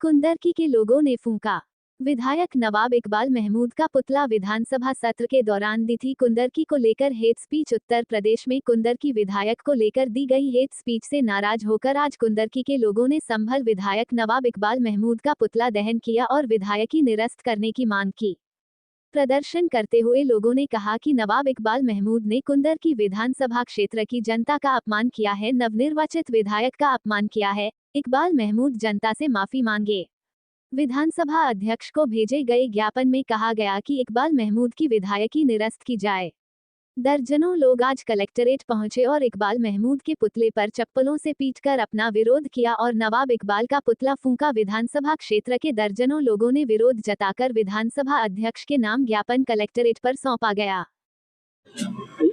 कुंदरकी के लोगों ने फूंका। विधायक नवाब इकबाल महमूद का पुतला विधानसभा सत्र के दौरान दी थी कुंदरकी को लेकर हेट स्पीच। उत्तर प्रदेश में कुंदरकी विधायक को लेकर दी गई हेट स्पीच से नाराज होकर आज कुंदरकी के लोगों ने संभल विधायक नवाब इकबाल महमूद का पुतला दहन किया और विधायकी निरस्त करने की मांग की। प्रदर्शन करते हुए लोगों ने कहा कि नवाब इकबाल महमूद ने कुंदरकी विधानसभा क्षेत्र की जनता का अपमान किया है, नवनिर्वाचित विधायक का अपमान किया है। इकबाल महमूद जनता से माफी मांगे। विधानसभा अध्यक्ष को भेजे गए ज्ञापन में कहा गया कि इकबाल महमूद की विधायकी निरस्त की जाए। दर्जनों लोग आज कलेक्टरेट पहुंचे और इकबाल महमूद के पुतले पर चप्पलों से पीटकर अपना विरोध किया और नवाब इकबाल का पुतला फूंका। विधानसभा क्षेत्र के दर्जनों लोगों ने विरोध जताकर विधानसभा अध्यक्ष के नाम ज्ञापन कलेक्टरेट पर सौंपा गया।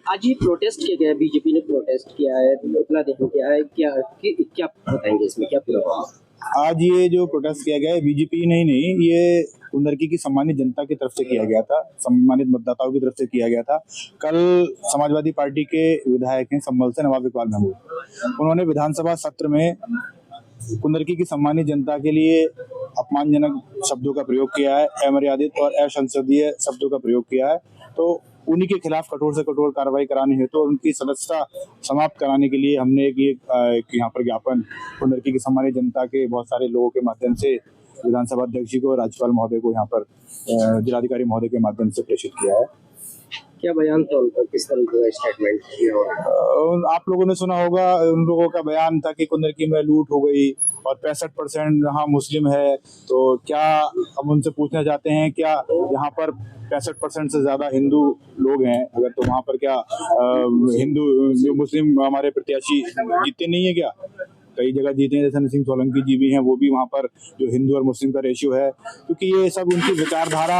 आज ही प्रोटेस्ट किया गया, बीजेपी ने प्रोटेस्ट किया है, पुतला दहन किया है, क्या बताएंगे इसमें, क्या पूरा? आज ये जो प्रोटेस्ट किया गया है बीजेपी नहीं, ये कुंदरकी की सम्मानित जनता की तरफ से किया गया था, सम्मानित मतदाताओं की तरफ से किया गया था। कल समाजवादी पार्टी के विधायक हैं संभल से नवाब इकबाल महमूद, उन्होंने विधानसभा सत्र में कुंदरकी की सम्मानित जनता के लिए अपमानजनक शब्दों का प्रयोग किया है, अमर्यादित और असंसदीय शब्दों का प्रयोग किया है। तो उन्हीं के खिलाफ कठोर से कठोर कार्रवाई करानी है, तो उनकी सदस्यता समाप्त कराने के लिए हमने एक यहाँ पर ज्ञापन कुंदरकी की सम्मानित जनता के बहुत सारे लोगों के माध्यम से विधानसभा अध्यक्ष जी को, राज्यपाल महोदय को, यहाँ पर जिलाधिकारी महोदय के माध्यम से प्रेषित किया है। क्या बयान था उनका, किस तरह का स्टेटमेंट किया? आप लोगों ने सुना होगा, उन लोगों का बयान था कि कुंदरकी में लूट हो गई और 65% यहाँ मुस्लिम है। तो क्या हम उनसे पूछना चाहते हैं, क्या यहाँ पर 65% से ज्यादा हिंदू लोग हैं? अगर तो वहाँ पर क्या हिंदू जो मुस्लिम हमारे प्रत्याशी जीते नहीं है क्या? कई जगह जीते हैं, जैसे नसीम सोलंकी जी भी हैं, वो भी वहाँ पर जो हिंदू और मुस्लिम का रेशियो है, क्योंकि ये सब उनकी विचारधारा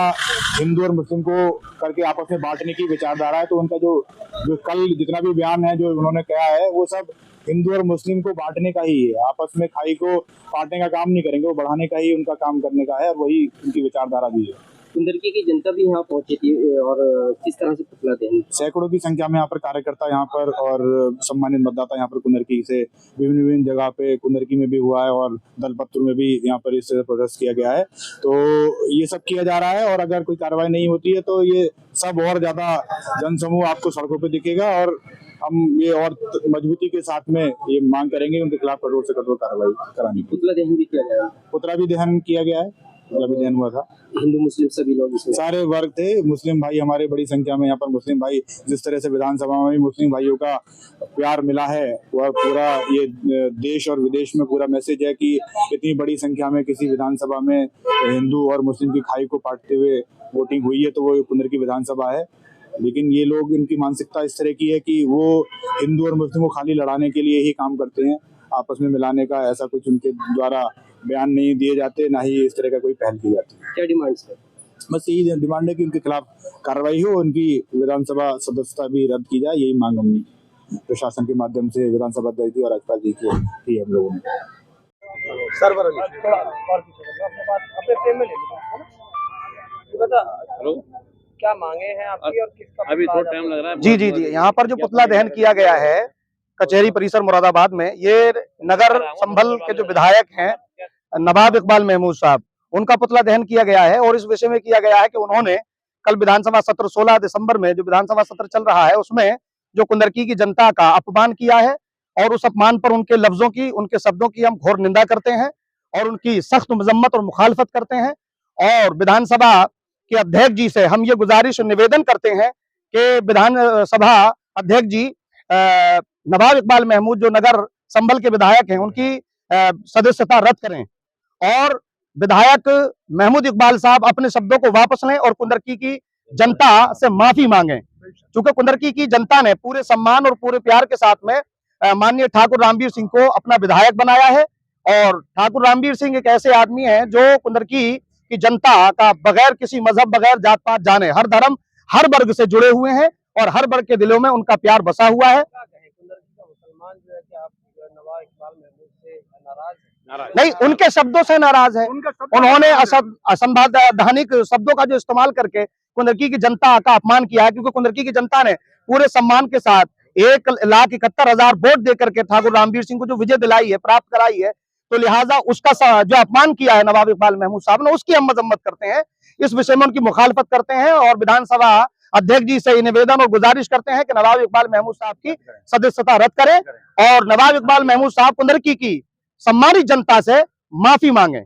हिंदू और मुस्लिम को करके आपस में बांटने की विचारधारा है। तो उनका जो कल जितना भी बयान है जो उन्होंने कहा है, वो सब हिंदू और मुस्लिम को बांटने का ही है, आपस में खाई को बांटने का काम नहीं करेंगे, वो बढ़ाने का ही उनका काम करने का है, और वही उनकी विचारधारा भी है। कुंदरकी की जनता भी यहाँ पहुंची थी और किस तरह से पुतला दहन? सैकड़ों की संख्या में यहाँ पर कार्यकर्ता यहाँ पर और सम्मानित मतदाता यहाँ पर कुंदरकी से विभिन्न जगह पे कुंदरकी में भी हुआ है और दलपत्र में भी यहाँ पर इस प्रोटेस्ट किया गया है। तो ये सब किया जा रहा है, और अगर कोई कार्रवाई नहीं होती है तो ये सब और ज्यादा जनसमूह आपको सड़कों पर दिखेगा, और हम ये और मजबूती के साथ में ये मांग करेंगे उनके खिलाफ कठोर से कठोर कार्रवाई कराने की। पुतला दहन भी किया गया? पुतला भी दहन किया गया है, दहन हुआ था। हिंदू मुस्लिम सभी लोग, सारे वर्ग थे, मुस्लिम भाई हमारे बड़ी संख्या में यहाँ पर मुस्लिम भाई, जिस तरह से विधानसभा में भी मुस्लिम भाइयों का प्यार मिला है, वह पूरा ये देश और विदेश में पूरा मैसेज है कि इतनी बड़ी संख्या में किसी विधानसभा में हिंदू और मुस्लिम की खाई को काटते हुए वोटिंग हुई है, तो वो कुंदरकी विधानसभा है। लेकिन ये लोग, इनकी मानसिकता इस तरह की है कि वो हिंदू और मुस्लिम को खाली लड़ाने के लिए ही काम करते हैं, आपस में मिलाने का ऐसा कुछ उनके द्वारा बयान नहीं दिए जाते, ना ही इस तरह का कोई पहल की जाती है। क्या डिमांड है? बस यही डिमांड है कि उनके खिलाफ कार्रवाई हो, उनकी विधानसभा सदस्यता भी रद्द की जाए, यही मांग हम प्रशासन के माध्यम से विधानसभा अध्यक्ष जी और राज्यपाल जी की हम लोगों ने। क्या मांगे हैं आपकी और किसका? अभी थोड़ा टाइम लग रहा है। जी, यहाँ पर जो पुतला दहन किया गया है कचहरी परिसर मुरादाबाद में, ये नगर संभल के जो विधायक हैं नवाब इकबाल महमूद साहब, उनका पुतला दहन किया गया है। और इस विषय में किया गया है कि उन्होंने कल विधानसभा सत्र 16 दिसंबर में जो विधानसभा सत्र चल रहा है, उसमें जो कुंदरकी की जनता का अपमान किया है, और उस अपमान पर उनके लफ्जों की, उनके शब्दों की हम घोर निंदा करते हैं और उनकी सख्त मजम्मत और मुखालफत करते हैं। और विधानसभा के अध्यक्ष जी से हम ये गुजारिश और निवेदन करते हैं कि विधानसभा अध्यक्ष जी नवाब इकबाल महमूद जो नगर संभल के विधायक हैं, उनकी सदस्यता रद्द करें और विधायक महमूद इकबाल साहब अपने शब्दों को वापस लें और कुंदरकी की जनता से माफी मांगें। चूंकि कुंदरकी की जनता ने पूरे सम्मान और पूरे प्यार के साथ में माननीय ठाकुर रामवीर सिंह को अपना विधायक बनाया है, और ठाकुर रामवीर सिंह एक ऐसे आदमी हैं जो कुंदरकी की जनता का बगैर किसी मजहब, बगैर जात पात जाने, हर धर्म, हर वर्ग से जुड़े हुए हैं और हर वर्ग के दिलों में उनका प्यार बसा हुआ है। नहीं, उनके शब्दों से नाराज है। उन्होंने असंवैधानिक शब्दों का जो इस्तेमाल करके कुंदरकी की जनता का अपमान किया है, क्योंकि कुंदरकी की जनता ने पूरे सम्मान के साथ 1,71,000 वोट देकर के ठाकुर रामवीर सिंह को जो विजय दिलाई है, प्राप्त कराई है, तो लिहाजा उसका जो अपमान किया है नवाब इकबाल महमूद साहब ने, उसकी हम मजम्मत करते हैं। इस विषय में उनकी मुखालफत करते हैं और विधानसभा अध्यक्ष जी से निवेदन और गुजारिश करते हैं कि नवाब इकबाल महमूद साहब की सदस्यता रद्द करें और नवाब इकबाल महमूद साहब कुंदरकी की सम्मानित जनता से माफी मांगे।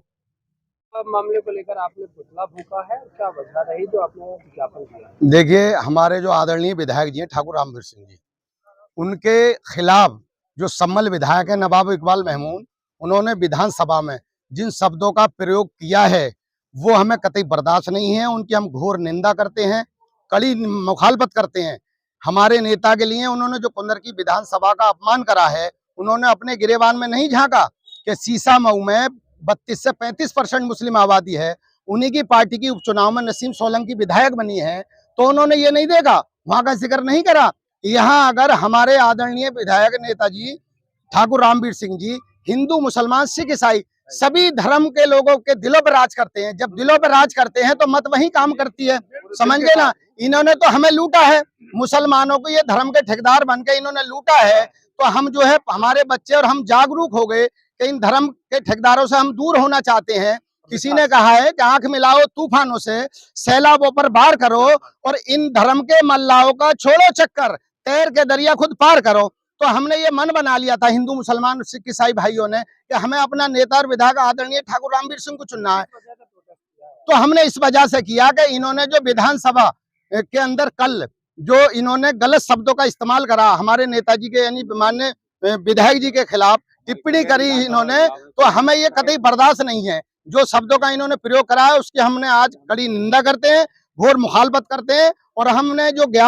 मामले को लेकर आपने पुतला फूंका है, क्या वजह रही जो आपने ज्ञापन किया? देखिए, हमारे जो आदरणीय विधायक जी हैं ठाकुर रामवीर सिंह जी, उनके खिलाफ जो सम्मल विधायक है नवाब इकबाल महमूद, उन्होंने विधानसभा में जिन शब्दों का प्रयोग किया है वो हमें कतई बर्दाश्त नहीं है। उनकी हम घोर निंदा करते हैं, कड़ी मुखालफत करते हैं। हमारे नेता के लिए उन्होंने जो कुंदरकी विधानसभा का अपमान करा है, उन्होंने अपने गिरेबान में नहीं झांका कि सीसामऊ में 32 से 35% मुस्लिम आबादी है, उन्हीं की पार्टी की उपचुनाव में नसीम सोलंकी विधायक बनी है, तो उन्होंने ये नहीं देखा, वहां का जिक्र नहीं करा। यहाँ अगर हमारे आदरणीय विधायक नेताजी ठाकुर रामवीर सिंह जी हिंदू मुसलमान सिख ईसाई सभी धर्म के लोगों के दिलों पर राज करते हैं, जब दिलों पर राज करते हैं तो मत वही काम करती है, समझे ना। इन्होंने तो हमें लूटा है, मुसलमानों को ये धर्म के ठेकेदार बन के इन्होंने लूटा है, तो हम जो है हमारे बच्चे और हम जागरूक हो गए कि इन धर्म के ठेकेदारों से हम दूर होना चाहते हैं। किसी ने कहा है कि आंख मिलाओ तूफानों से, सैलाबों पर वार करो और इन धर्म के मल्लाहों का छोड़ो चक्कर, तैर के दरिया खुद पार करो। तो हमने ये मन बना लिया था हिंदू मुसलमान सिख ईसाई भाइयों ने कि हमें अपना नेता और विधायक आदरणीय ठाकुर रामवीर सिंह को चुनना है। तो हमने इस वजह से किया कि इन्होंने जो विधानसभा के अंदर कल जो इन्होंने गलत शब्दों का इस्तेमाल करा, हमारे नेताजी के यानी माननीय विधायक जी के खिलाफ टिप्पणी करी इन्होंने, तो हमें ये कतई बर्दाश्त नहीं है। जो शब्दों का इन्होंने प्रयोग करा है उसकी हमने आज कड़ी निंदा करते हैं, घोर मुखालफत करते हैं और हमने जो